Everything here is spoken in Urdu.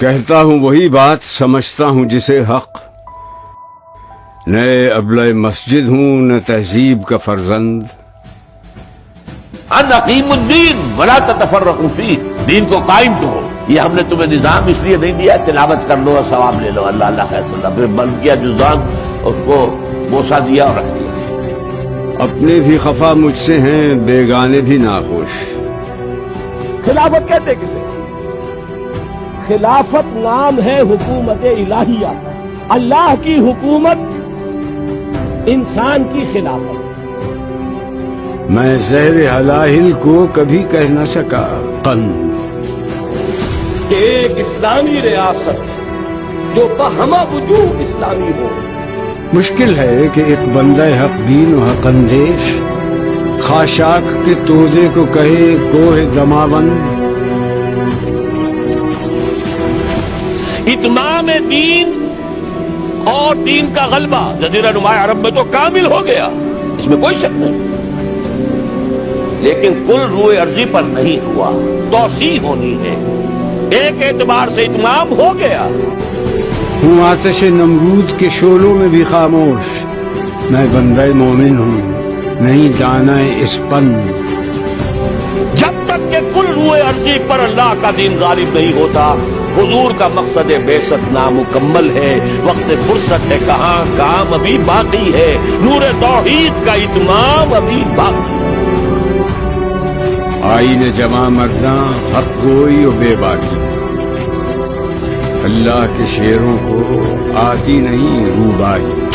کہتا ہوں وہی بات، سمجھتا ہوں جسے حق، نئے ابلہ مسجد ہوں نہ تہذیب کا فرزند۔ ان اقیموا الدین ولا تتفرقوا فیہ، دین کو قائم کرو۔ یہ ہم نے تمہیں نظام اس لیے نہیں دیا تلاوت کر لو اور ثواب لے لو، اللہ اللہ خیر صلی اللہ، پھر بند کیا جزام، اس کو بوسہ دیا اور رکھ دیا۔ اپنے بھی خفا مجھ سے ہیں، بیگانے بھی ناخوش۔ خلافت کہتے کسے؟ خلافت نام ہے حکومت الہیہ، اللہ کی حکومت انسان کی خلافت۔ میں زہر ہلاہل کو کبھی کہہ نہ سکا قند، کہ ایک اسلامی ریاست جو بہمہ وجوہ اسلامی ہو۔ مشکل ہے کہ ایک بندہ حق بین و حق اندیش خاشاک کے توزے کو کہے کوہ دماوند۔ اتمام دین اور دین کا غلبہ جزیرہ نماء عرب میں تو کامل ہو گیا، اس میں کوئی شک نہیں، لیکن کل روئے ارضی پر نہیں ہوا، توسیع ہونی ہے۔ ایک اعتبار سے اتمام ہو گیا۔ ہوں آتش نمرود کے شعلوں میں بھی خاموش، میں بندہ مومن ہوں نہیں دانہ اسپند۔ جب تک کہ کل روئے ارضی پر اللہ کا دین غالب نہیں ہوتا، حضور کا مقصد بعثت نامکمل ہے، وقت فرصت ہے کہاں، کام ابھی باقی ہے، نور توحید کا اتمام ابھی باقی ہے۔ آئین جمع مرداں حق گوئی و بے باکی، اللہ کے شعروں کو آتی نہیں روباہی۔